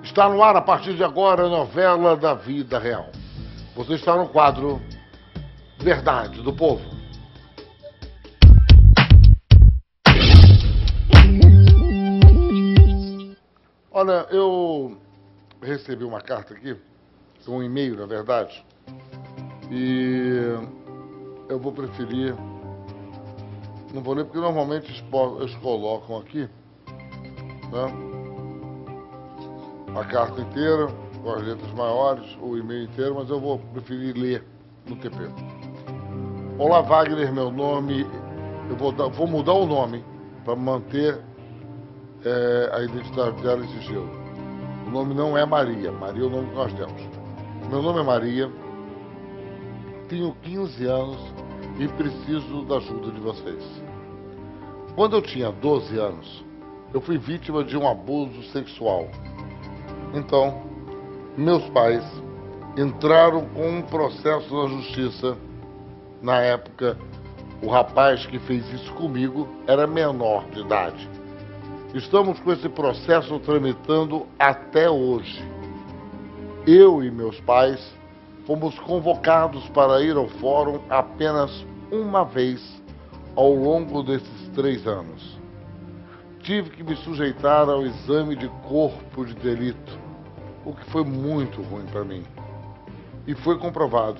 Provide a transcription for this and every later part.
Está no ar a partir de agora a novela da vida real. Você está no quadro Verdade do Povo. Olha, eu recebi uma carta aqui, um e-mail, na verdade, e eu vou preferir, não vou ler porque normalmente eles colocam aqui, né, a carta inteira, com as letras maiores, o e-mail inteiro, mas eu vou preferir ler no TP. Olá, Wagner, meu nome, vou mudar o nome para manter a identidade dela em sigilo. O nome não é Maria. Maria é o nome que nós temos. Meu nome é Maria, tenho 15 anos e preciso da ajuda de vocês. Quando eu tinha 12 anos, eu fui vítima de um abuso sexual. Então, meus pais entraram com um processo na justiça. Na época, o rapaz que fez isso comigo era menor de idade. Estamos com esse processo tramitando até hoje. Eu e meus pais fomos convocados para ir ao fórum apenas uma vez ao longo desses 3 anos. Tive que me sujeitar ao exame de corpo de delito, o que foi muito ruim para mim. E foi comprovado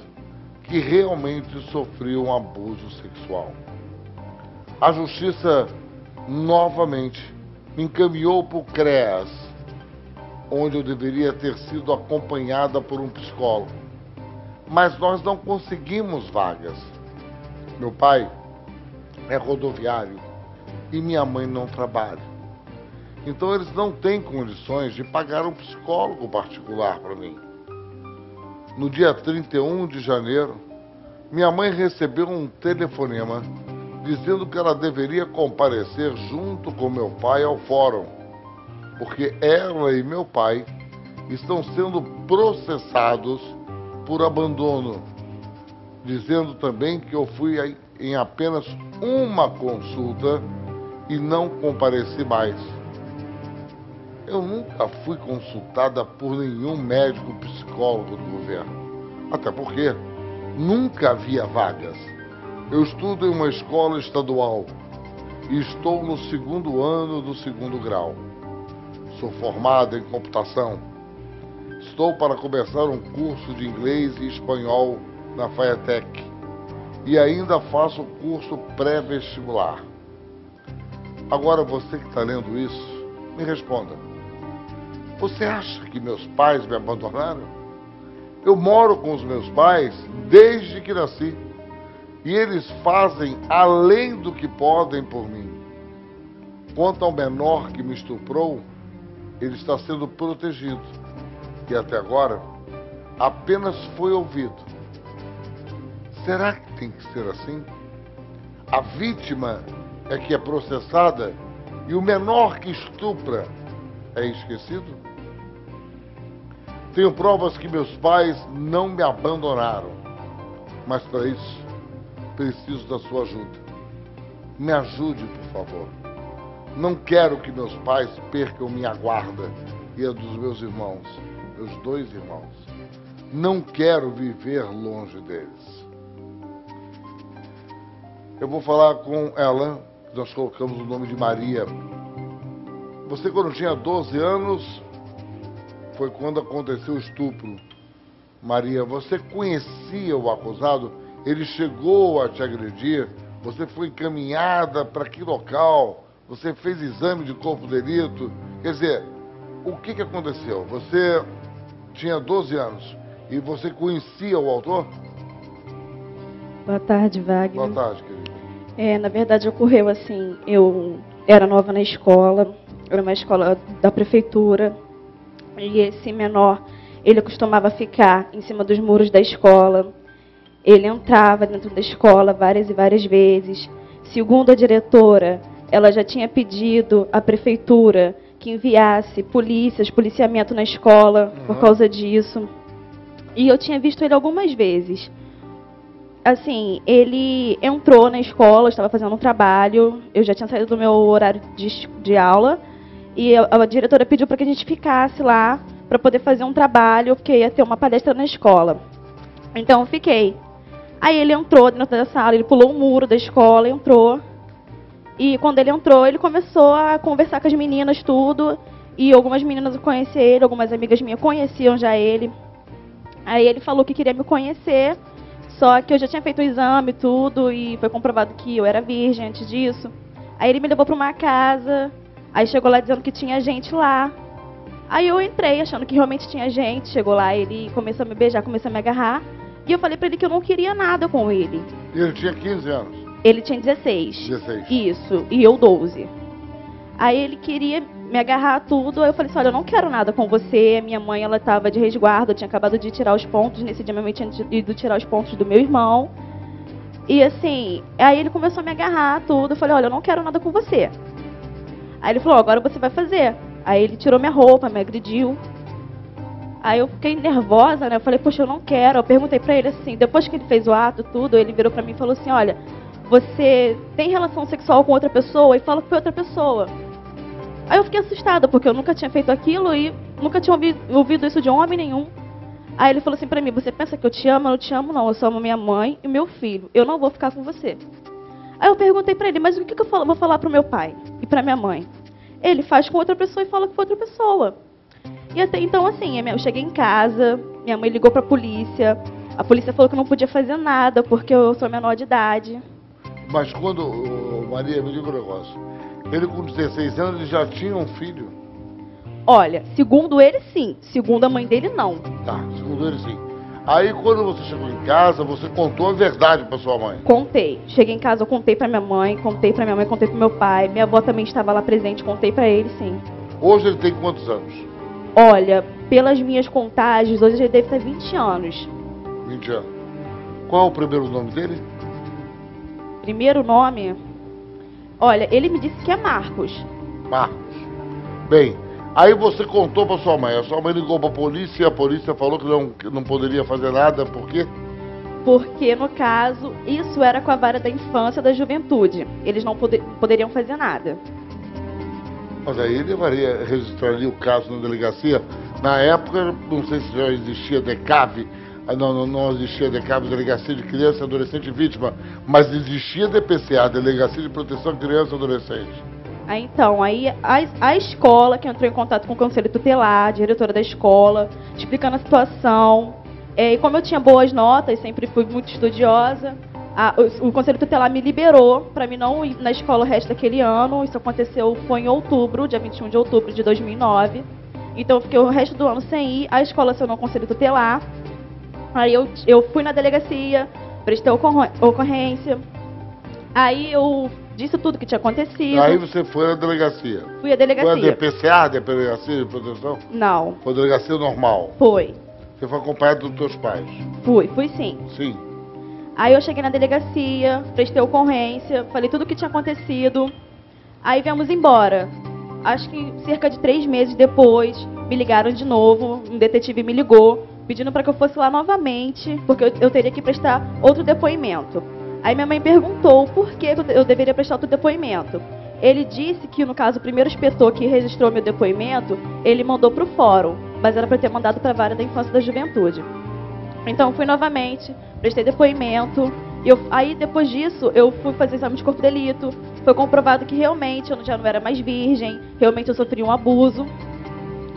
que realmente sofri um abuso sexual. A justiça novamente me encaminhou para o CREAS, onde eu deveria ter sido acompanhada por um psicólogo. Mas nós não conseguimos vagas. Meu pai é rodoviário e minha mãe não trabalha. Então eles não têm condições de pagar um psicólogo particular para mim. No dia 31 de janeiro, minha mãe recebeu um telefonema dizendo que ela deveria comparecer junto com meu pai ao fórum, porque ela e meu pai estão sendo processados por abandono, dizendo também que eu fui em apenas uma consulta e não compareci mais. Eu nunca fui consultada por nenhum médico psicólogo do governo, até porque nunca havia vagas. Eu estudo em uma escola estadual e estou no 2º ano do 2º grau. Sou formado em computação. Estou para começar um curso de inglês e espanhol na FATEC e ainda faço o curso pré-vestibular. Agora você que está lendo isso, me responda. Você acha que meus pais me abandonaram? Eu moro com os meus pais desde que nasci. E eles fazem além do que podem por mim. Quanto ao menor que me estuprou, ele está sendo protegido. E até agora, apenas foi ouvido. Será que tem que ser assim? A vítima é que é processada e o menor que estupra é esquecido? Tenho provas que meus pais não me abandonaram. Mas para isso, preciso da sua ajuda. Me ajude, por favor. Não quero que meus pais percam minha guarda e a dos meus irmãos, meus 2 irmãos. Não quero viver longe deles. Eu vou falar com ela, nós colocamos o nome de Maria. Você, quando tinha 12 anos, foi quando aconteceu o estupro. Maria, você conhecia o acusado? Ele chegou a te agredir? Você foi encaminhada para que local? Você fez exame de corpo de delito? Quer dizer, o que aconteceu? Você tinha 12 anos e você conhecia o autor? Boa tarde, Wagner. Boa tarde, querida. Na verdade, ocorreu assim, eu era nova na escola, era uma escola da prefeitura, e esse menor, ele costumava ficar em cima dos muros da escola. Ele entrava dentro da escola várias e várias vezes. Segundo a diretora, ela já tinha pedido à prefeitura que enviasse policiamento na escola por causa disso. E eu tinha visto ele algumas vezes. Assim, ele entrou na escola, eu estava fazendo um trabalho, eu já tinha saído do meu horário de aula, e a diretora pediu para que a gente ficasse lá para poder fazer um trabalho, porque ia ter uma palestra na escola. Então eu fiquei. Aí ele entrou dentro da sala, ele pulou o muro da escola, entrou. E quando ele entrou, ele começou a conversar com as meninas, tudo. E algumas meninas conheciam ele, algumas amigas minhas conheciam já ele. Aí ele falou que queria me conhecer, só que eu já tinha feito o exame, tudo, e foi comprovado que eu era virgem antes disso. Aí ele me levou para uma casa, aí chegou lá dizendo que tinha gente lá. Aí eu entrei achando que realmente tinha gente, chegou lá, ele começou a me beijar, começou a me agarrar. E eu falei para ele que eu não queria nada com ele. E ele tinha 15 anos? Ele tinha 16. 16. Isso, e eu 12. Aí ele queria me agarrar tudo, aí eu falei assim, olha, eu não quero nada com você, minha mãe, ela estava de resguardo, eu tinha acabado de tirar os pontos, nesse dia minha mãe tinha ido tirar os pontos do meu irmão. E assim, aí ele começou a me agarrar tudo, eu falei, olha, eu não quero nada com você. Aí ele falou, agora você vai fazer. Aí ele tirou minha roupa, me agrediu. Aí eu fiquei nervosa, né, eu falei, poxa, eu não quero. Eu perguntei pra ele assim, depois que ele fez o ato, tudo, ele virou pra mim e falou assim, olha, você tem relação sexual com outra pessoa? E fala que foi outra pessoa. Aí eu fiquei assustada, porque eu nunca tinha feito aquilo e nunca tinha ouvido isso de homem nenhum. Aí ele falou assim pra mim, você pensa que eu te amo? Eu não te amo não, eu só amo minha mãe e meu filho. Eu não vou ficar com você. Aí eu perguntei pra ele, mas o que eu vou falar pro meu pai e pra minha mãe? Ele faz com outra pessoa e fala que foi outra pessoa. E até então assim, eu cheguei em casa, minha mãe ligou pra polícia. A polícia falou que eu não podia fazer nada, porque eu sou menor de idade. Mas quando, Maria, me diga um negócio. Ele com 16 anos, ele já tinha um filho? Olha, segundo ele, sim. Segundo a mãe dele, não. Tá, segundo ele, sim. Aí, quando você chegou em casa, você contou a verdade para sua mãe? Contei. Cheguei em casa, eu contei pra minha mãe, contei pra minha mãe, contei pro meu pai. Minha avó também estava lá presente, contei pra ele, sim. Hoje ele tem quantos anos? Olha, pelas minhas contagens, hoje ele deve ter 20 anos. 20 anos. Qual é o primeiro nome dele? Primeiro nome? Olha, ele me disse que é Marcos. Marcos. Bem, aí você contou para sua mãe. A sua mãe ligou para a polícia e a polícia falou que não poderia fazer nada. Por quê? Porque, no caso, isso era com a vara da infância e da juventude. Eles não poderiam fazer nada. Mas aí ele registraria o caso na delegacia. Na época, não sei se já existia DECAV. Não existia DECAV, Delegacia de Criança, Adolescente e Vítima, mas existia DPCA, Delegacia de Proteção à Criança e Adolescente. Então, aí a escola que entrou em contato com o Conselho Tutelar, a diretora da escola, explicando a situação. E como eu tinha boas notas, sempre fui muito estudiosa, o Conselho Tutelar me liberou para mim não ir na escola o resto daquele ano. Isso aconteceu, foi em outubro, dia 21 de outubro de 2009. Então, eu fiquei o resto do ano sem ir. A escola acionou o Conselho Tutelar. Aí eu fui na delegacia, prestei ocorrência. Aí eu disse tudo que tinha acontecido. Aí você foi à delegacia? Fui à delegacia. Foi a DPCA, Delegacia de Proteção? Não. Foi a delegacia normal? Foi. Você foi acompanhado dos teus pais? Fui sim. Sim. Aí eu cheguei na delegacia, prestei ocorrência, falei tudo o que tinha acontecido. Aí viemos embora. Acho que cerca de 3 meses depois, me ligaram de novo, um detetive me ligou, pedindo para que eu fosse lá novamente, porque eu teria que prestar outro depoimento. Aí minha mãe perguntou por que eu deveria prestar outro depoimento. Ele disse que, no caso, o primeiro inspetor que registrou meu depoimento, ele mandou para o fórum, mas era para ter mandado para a vara da infância e da juventude. Então, fui novamente, prestei depoimento. Aí, depois disso, eu fui fazer exame de corpo de delito. Foi comprovado que realmente eu já não era mais virgem, realmente eu sofri um abuso.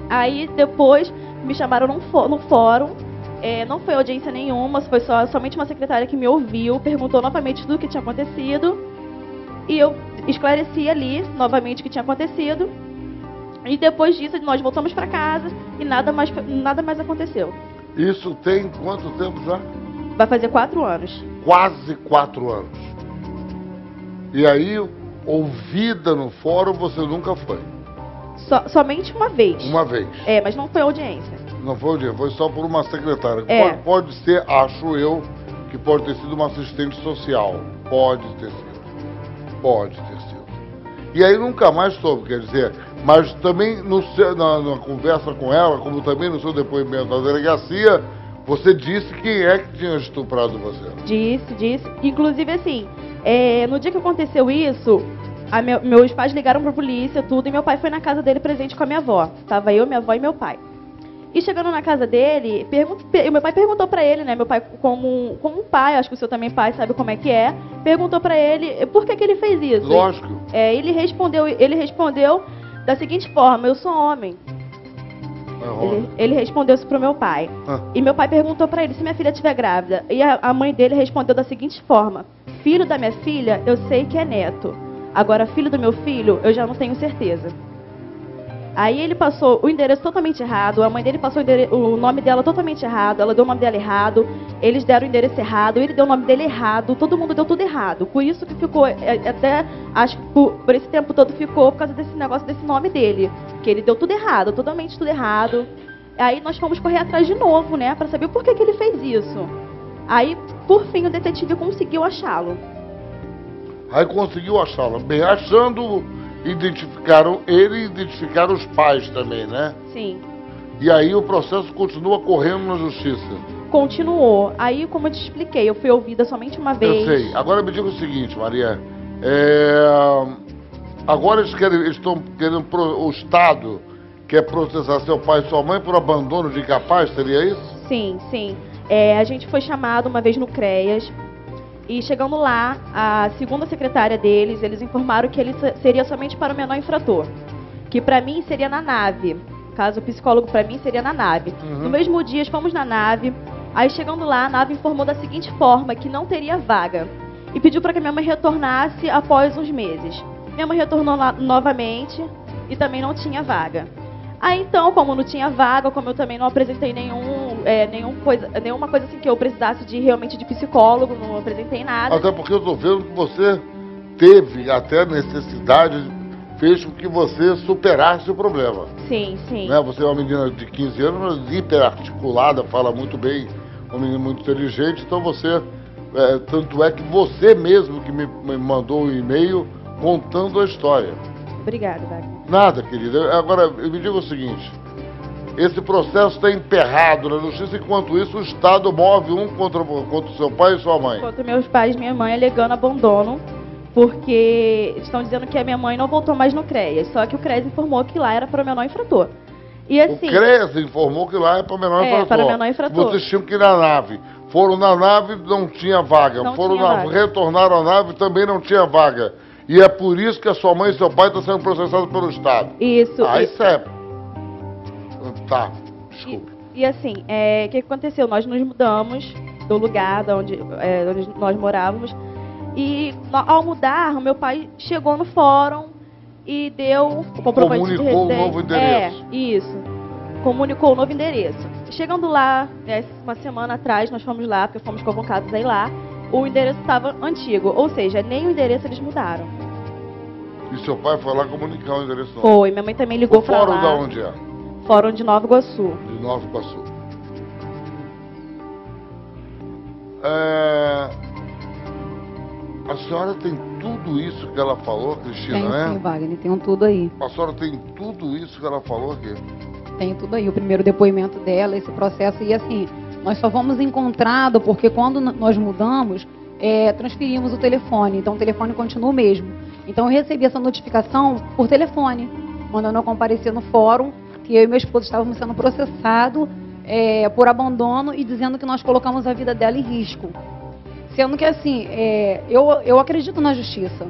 Aí, depois, me chamaram no fórum. Não foi audiência nenhuma, foi somente uma secretária que me ouviu, perguntou novamente tudo o que tinha acontecido. E eu esclareci ali novamente o que tinha acontecido. E depois disso, nós voltamos para casa e nada mais aconteceu. Isso tem quanto tempo já? Vai fazer 4 anos. Quase 4 anos. E aí, ouvida no fórum, você nunca foi? Somente uma vez. Uma vez. Mas não foi audiência. Não foi audiência, foi só por uma secretária. Pode ser, acho eu, que pode ter sido uma assistente social. Pode ter sido. Pode ter sido. E aí nunca mais soube, quer dizer, mas também na conversa com ela, como também no seu depoimento na delegacia, você disse quem é que tinha estuprado você. Disse. Inclusive, assim, no dia que aconteceu isso, meus pais ligaram pra polícia, tudo, e meu pai foi na casa dele presente com a minha avó. Tava eu, minha avó e meu pai. E chegando na casa dele, meu pai perguntou pra ele, né? Meu pai, como um pai, acho que o seu também pai sabe como é que é, perguntou pra ele por que ele fez isso. Lógico. Ele respondeu da seguinte forma: eu sou homem. Ele respondeu isso pro meu pai. E meu pai perguntou pra ele se minha filha estiver grávida. E a mãe dele respondeu da seguinte forma: filho da minha filha, eu sei que é neto. Agora, filho do meu filho, eu já não tenho certeza. Aí ele passou o endereço totalmente errado, a mãe dele passou o nome dela totalmente errado, ela deu o nome dela errado, eles deram o endereço errado, ele deu o nome dele errado, todo mundo deu tudo errado. Por isso que ficou, até acho que por esse tempo todo ficou por causa desse negócio desse nome dele, que ele deu tudo errado, totalmente tudo errado. Aí nós fomos correr atrás de novo, né, pra saber por que ele fez isso. Aí, por fim, o detetive conseguiu achá-lo. Aí conseguiu achá-lo. Bem, achando, identificaram ele e identificaram os pais também, né? Sim. E aí o processo continua correndo na justiça. Continuou. Aí, como eu te expliquei, eu fui ouvida somente uma vez. Eu sei. Agora me diga o seguinte, Maria. Agora eles estão querendo, o Estado quer processar seu pai e sua mãe por abandono de incapaz, seria isso? Sim, sim. A gente foi chamado uma vez no CREAS. E chegando lá, a segunda secretária deles, eles informaram que ele seria somente para o menor infrator. Que para mim seria na nave. Caso o psicólogo para mim seria na nave. No mesmo dia, fomos na nave. Aí chegando lá, a nave informou da seguinte forma, que não teria vaga. E pediu para que minha mãe retornasse após uns meses. Minha mãe retornou lá novamente e também não tinha vaga. Aí então, como não tinha vaga, como eu também não apresentei nenhuma coisa assim que eu precisasse realmente de psicólogo, não apresentei nada. Até porque eu estou vendo que você teve até necessidade, fez com que você superasse o problema. Sim, sim. Né? Você é uma menina de 15 anos, mas hiperarticulada, fala muito bem, uma menina muito inteligente, então você, tanto é que você mesmo que me mandou um e-mail contando a história. Obrigada, Wagner. Nada, querida. Agora, me diga o seguinte, esse processo está emperrado na justiça, enquanto isso o Estado move contra o seu pai e sua mãe. Contra meus pais e minha mãe, alegando abandono, porque estão dizendo que a minha mãe não voltou mais no CREAS, só que o CREAS informou que lá era para o menor infrator. E assim, o CREAS informou que lá é para o menor infrator. Para o menor infrator. Vocês tinham que ir na nave. Foram na nave, não tinha vaga. Retornaram à nave, também não tinha vaga. E é por isso que a sua mãe e seu pai estão sendo processados pelo Estado. Isso. Isso é... Tá, desculpe. E assim, o que aconteceu? Nós nos mudamos do lugar onde nós morávamos. E ao mudar, meu pai chegou no fórum e deu o comprovante de residência. Comunicou o novo endereço. Isso. Comunicou o novo endereço. Chegando lá, uma semana atrás, nós fomos lá, porque fomos convocados a ir lá. O endereço estava antigo, ou seja, nem o endereço eles mudaram. E seu pai foi lá comunicar o endereço novo? Foi, minha mãe também ligou para lá. O fórum da onde é? Fórum de Nova Iguaçu. De Nova Iguaçu. A senhora tem tudo isso que ela falou, Cristina, tem, né? Sim, Wagner, tem tudo aí. A senhora tem tudo isso que ela falou aqui? Tem tudo aí, o primeiro depoimento dela, esse processo, e assim, nós só fomos encontrados porque quando nós mudamos, transferimos o telefone, então o telefone continua o mesmo. Então eu recebi essa notificação por telefone, mandando eu comparecer no fórum, que eu e meu esposo estávamos sendo processados por abandono e dizendo que nós colocamos a vida dela em risco. Sendo que assim, eu acredito na justiça.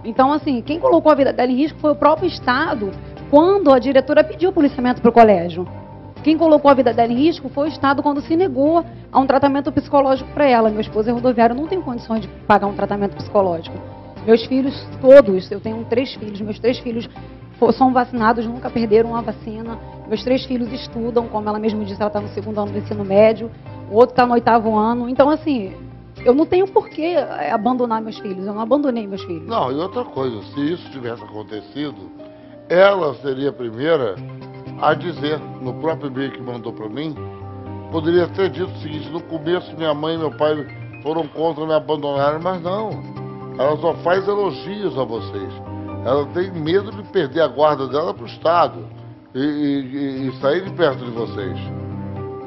Então assim, quem colocou a vida dela em risco foi o próprio Estado, quando a diretora pediu o policiamento para o colégio. Quem colocou a vida dela em risco foi o Estado quando se negou a um tratamento psicológico para ela. Meu esposo é rodoviário, não tem condições de pagar um tratamento psicológico. Meus filhos, todos, eu tenho 3 filhos, meus 3 filhos são vacinados, nunca perderam a vacina. Meus 3 filhos estudam, como ela mesma disse, ela está no 2º ano do ensino médio, o outro está no 8º ano. Então, assim, eu não tenho por que abandonar meus filhos, eu não abandonei meus filhos. Não, e outra coisa, se isso tivesse acontecido, ela seria a primeira a dizer, no próprio e-mail que mandou para mim, poderia ter dito o seguinte: no começo minha mãe e meu pai foram contra, me abandonaram, mas não. Ela só faz elogios a vocês. Ela tem medo de perder a guarda dela para o Estado e sair de perto de vocês.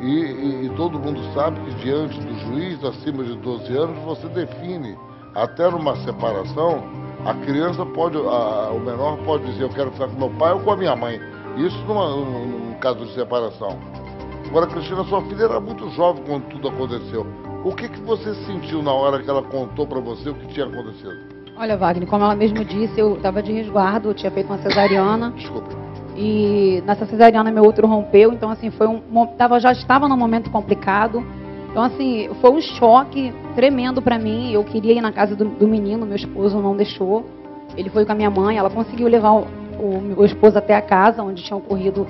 E todo mundo sabe que diante do juiz, acima de 12 anos, você define, até numa separação, a criança pode, o menor pode dizer: eu quero ficar com meu pai ou com a minha mãe. Isso num caso de separação. Agora, Cristina, sua filha era muito jovem quando tudo aconteceu. O que você sentiu na hora que ela contou para você o que tinha acontecido? Olha, Wagner, como ela mesma disse, eu estava de resguardo, eu tinha feito uma cesariana. Desculpa. E nessa cesariana meu útero rompeu, então assim, já estava num momento complicado. Então assim, foi um choque tremendo para mim. Eu queria ir na casa do menino, meu esposo não deixou. Ele foi com a minha mãe, ela conseguiu levar o meu esposo até a casa onde tinha ocorrido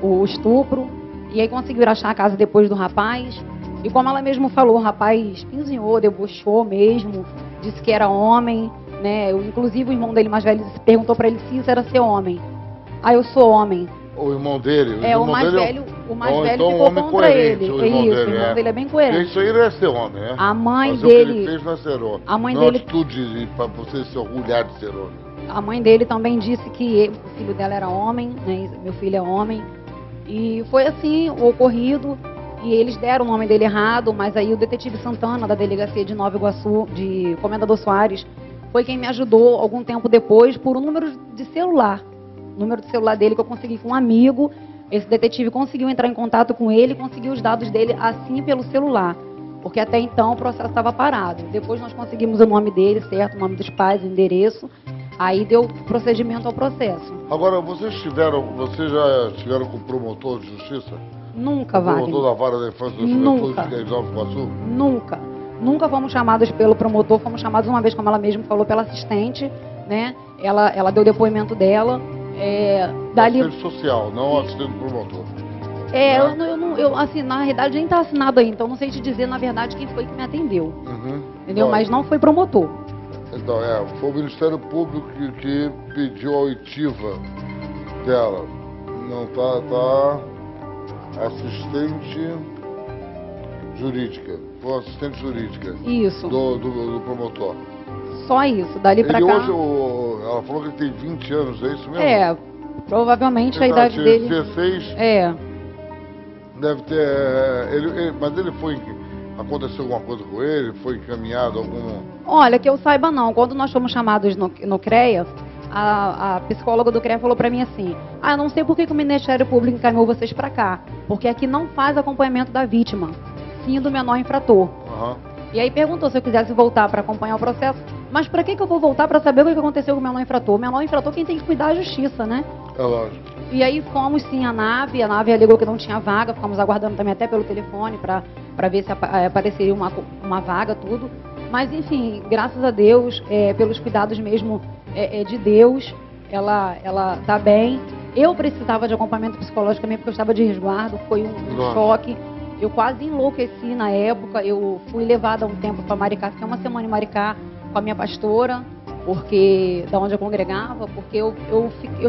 o estupro. E aí conseguiram achar a casa depois do rapaz. E como ela mesmo falou, o rapaz pinzinhou, debochou mesmo, disse que era homem, né? Inclusive o irmão dele mais velho perguntou para ele se isso era ser homem. Ah, eu sou homem. O irmão dele? O mais velho então, ficou homem contra coerente, ele. O irmão isso, dele, o irmão dele é bem coerente. Isso aí não é ser homem, né? A mãe Mas dele... o que ele fez não é ser homem. A mãe não é dele... atitude para você se orgulhar de ser homem. A mãe dele também disse que o filho dela era homem, né? Meu filho é homem. E foi assim o ocorrido. E eles deram o nome dele errado, mas aí o detetive Santana, da delegacia de Nova Iguaçu, de Comendador Soares, foi quem me ajudou algum tempo depois por um número de celular. O número de celular dele que eu consegui com um amigo. Esse detetive conseguiu entrar em contato com ele e conseguiu os dados dele assim pelo celular. Porque até então o processo estava parado. Depois nós conseguimos o nome dele, certo? O nome dos pais, o endereço. Aí deu procedimento ao processo. Agora, vocês já estiveram com o promotor de justiça? Nunca, Wagner. O promotor da Vara da Infância do Juventude de Nova Iguaçu? Nunca. Nunca fomos chamados pelo promotor, fomos chamados uma vez, como ela mesma falou, pela assistente, né? Ela deu o depoimento dela. Dali... Assistente social, não assistente do promotor. Eu, assim, na realidade nem está assinado aí, então não sei te dizer, na verdade, quem foi que me atendeu. Entendeu? Mas não foi promotor. Então, foi o Ministério Público que pediu a oitiva dela. Não tá assistente jurídica. Foi assistente jurídica. Isso. Do promotor. Só isso, dali pra cá. Hoje, ela falou que ele tem 20 anos, é isso mesmo? Provavelmente a idade dele... 16. Deve ter... Mas ele foi... Aconteceu alguma coisa com ele? Foi encaminhado algum... Olha, que eu saiba não. Quando nós fomos chamados no CREA, a psicóloga do CREA falou pra mim assim: não sei por que o Ministério Público encaminhou vocês pra cá, porque aqui não faz acompanhamento da vítima, sim do menor infrator. E aí perguntou se eu quisesse voltar para acompanhar o processo. Mas para que eu vou voltar para saber o que aconteceu com o menor infrator? O menor infrator quem tem que cuidar é a justiça, né? É lógico. E aí fomos sim à nave alegou que não tinha vaga, ficamos aguardando também até pelo telefone para ver se apareceria uma vaga, tudo. Mas enfim, graças a Deus, pelos cuidados mesmo de Deus, ela tá bem. Eu precisava de acompanhamento psicológico também porque eu estava de resguardo, foi um choque. Eu quase enlouqueci na época, eu fui levada um tempo para Maricá, fiquei uma semana em Maricá com a minha pastora, porque da onde eu congregava, porque eu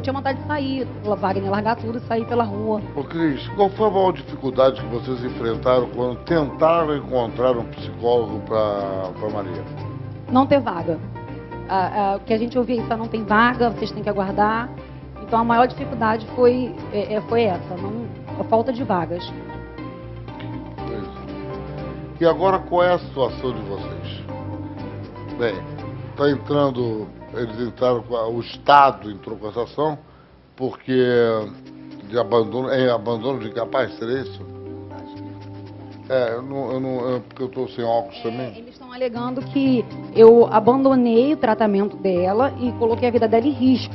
tinha vontade de sair, Wagner, largar tudo e sair pela rua. Ô Cris, qual foi a maior dificuldade que vocês enfrentaram quando tentaram encontrar um psicólogo para Maria? Não ter vaga. O que a gente ouvia isso, não tem vaga, vocês têm que aguardar. Então a maior dificuldade foi essa, a falta de vagas. E agora qual é a situação de vocês? Bem, está entrando, eles entraram, o Estado entrou com essa ação, porque de abandono de capaz, seria isso? Porque eu estou sem óculos também. Eles estão alegando que eu abandonei o tratamento dela e coloquei a vida dela em risco.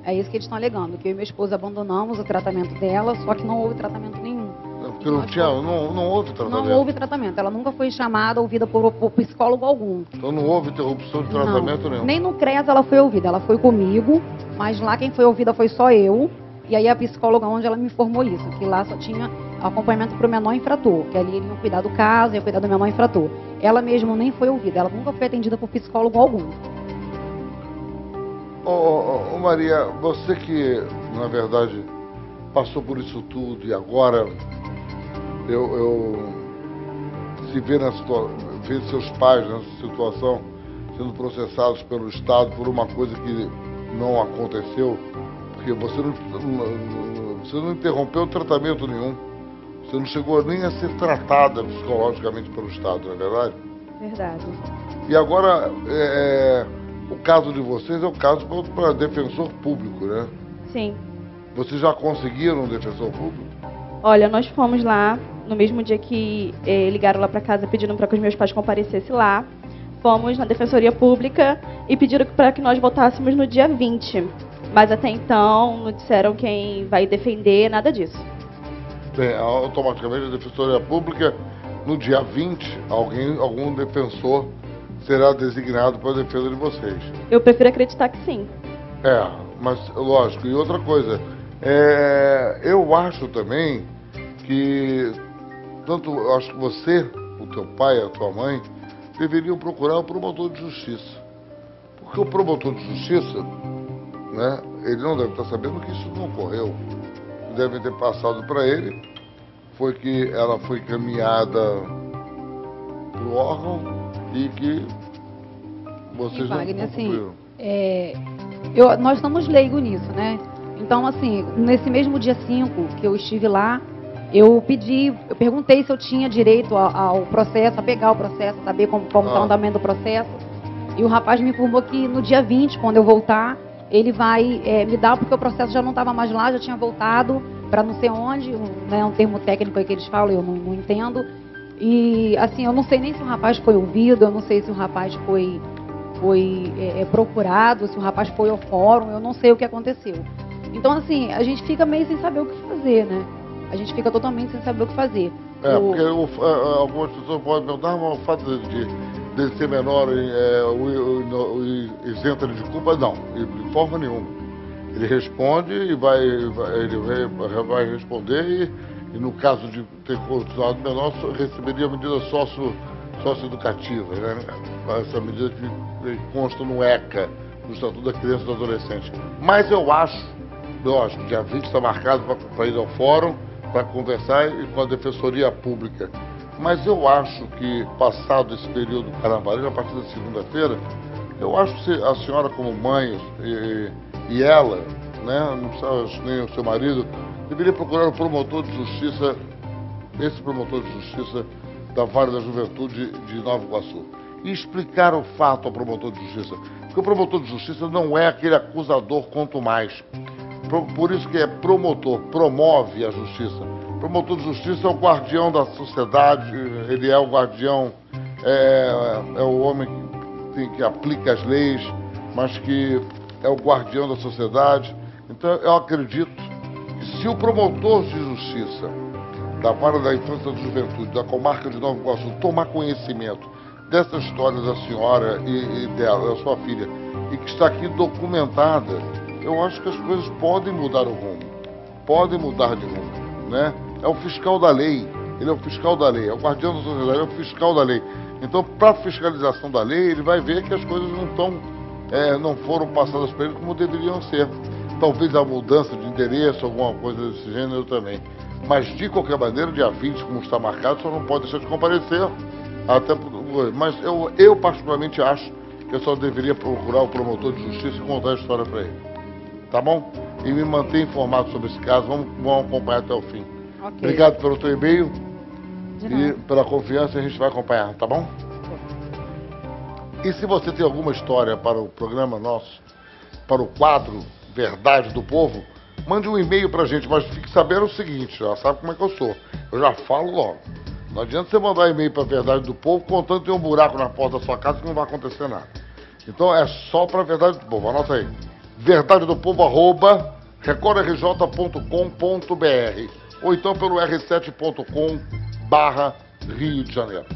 É isso que eles estão alegando, que eu e minha esposa abandonamos o tratamento dela, só que não houve tratamento nenhum. Porque não houve tratamento? Não houve tratamento. Ela nunca foi chamada, ouvida por psicólogo algum. Então não houve interrupção de tratamento nenhum? Nem no CREAS ela foi ouvida. Ela foi comigo, mas lá quem foi ouvida foi só eu. E aí a psicóloga onde ela me informou isso, que lá só tinha acompanhamento para o menor infrator, que ali eles iam cuidar do caso, iam cuidar do menor infrator. Ela mesma nem foi ouvida, ela nunca foi atendida por psicólogo algum. Maria, você que, na verdade, passou por isso tudo e agora se vê vê seus pais nessa situação sendo processados pelo Estado por uma coisa que não aconteceu, porque você não interrompeu tratamento nenhum, você não chegou nem a ser tratada psicologicamente pelo Estado, não é verdade? Verdade. E agora, o caso de vocês é o caso para defensor público, né? Sim. Vocês já conseguiram um defensor público? Olha, nós fomos lá no mesmo dia que ligaram lá para casa pedindo para que os meus pais comparecessem lá. Fomos na Defensoria Pública e pediram para que nós voltássemos no dia 20. Mas até então não disseram quem vai defender, nada disso. Bem, automaticamente a Defensoria Pública, no dia 20, algum defensor será designado para a defesa de vocês. Eu prefiro acreditar que sim. Mas lógico. E outra coisa, eu acho também que eu acho que você, o teu pai, a tua mãe, deveriam procurar o promotor de justiça. Porque o promotor de justiça, né, ele não deve estar sabendo que isso não ocorreu. Devem ter passado para ele, foi que ela foi encaminhada para o órgão e que vocês não Wagner, concluíram. Nós estamos leigos nisso, né? Então, assim, nesse mesmo dia 5 que eu estive lá, eu perguntei se eu tinha direito ao processo, a pegar o processo, saber como está o andamento do processo. E o rapaz me informou que no dia 20, quando eu voltar, ele vai me dar, porque o processo já não estava mais lá, já tinha voltado para não sei onde, né, um termo técnico aí que eles falam, eu não entendo. E, assim, eu não sei nem se o rapaz foi ouvido, eu não sei se o rapaz foi procurado, se o rapaz foi ao fórum, eu não sei o que aconteceu. Então, assim, a gente fica meio sem saber o que fazer, né? A gente fica totalmente sem saber o que fazer. Porque algumas pessoas podem perguntar, mas o fato de ser menor isenta ele de culpa, não, de forma nenhuma. Ele responde e ele vai responder e no caso de ter continuado menor, receberia a medida socioeducativa, né? Essa medida que consta no ECA, no Estatuto da Criança e do Adolescente. Mas eu acho, lógico, dia 20 está marcado para ir ao fórum, para conversar com a Defensoria Pública. Mas eu acho que, passado esse período carnavalesco, a partir da segunda-feira, eu acho que a senhora como mãe e ela, né, não precisa nem o seu marido, deveria procurar o promotor de justiça, esse promotor de justiça da Vara da Juventude de Nova Iguaçu, e explicar o fato ao promotor de justiça. Porque o promotor de justiça não é aquele acusador quanto mais. Por isso que é promotor, promove a justiça. O promotor de justiça é o guardião da sociedade, ele é o guardião, é o homem que aplica as leis, mas que é o guardião da sociedade. Então eu acredito que se o promotor de justiça da Vara da Infância e da Juventude, da comarca de Nova Iguaçu, tomar conhecimento dessa história da senhora e dela, da sua filha, e que está aqui documentada, eu acho que as coisas podem mudar o rumo, podem mudar de rumo, né? É o fiscal da lei, ele é o fiscal da lei, é o guardião da sociedade, é o fiscal da lei. Então, para a fiscalização da lei, ele vai ver que as coisas não foram passadas para ele como deveriam ser. Talvez a mudança de endereço, alguma coisa desse gênero também. Mas, de qualquer maneira, dia 20, como está marcado, só não pode deixar de comparecer. Mas eu particularmente acho que eu só deveria procurar o promotor de justiça e contar a história para ele. Tá bom? E me manter informado sobre esse caso. Vamos acompanhar até o fim. Okay. Obrigado pelo teu e-mail e pela confiança, a gente vai acompanhar, tá bom? E se você tem alguma história para o programa nosso, para o quadro Verdade do Povo, mande um e-mail pra gente, mas fique sabendo o seguinte, já sabe como é que eu sou. Eu já falo logo. Não adianta você mandar e-mail para Verdade do Povo contando que tem um buraco na porta da sua casa que não vai acontecer nada. Então é só para Verdade do Povo, anota aí. verdadedopovo@recorderj.com.br ou então pelo r7.com/Rio de Janeiro.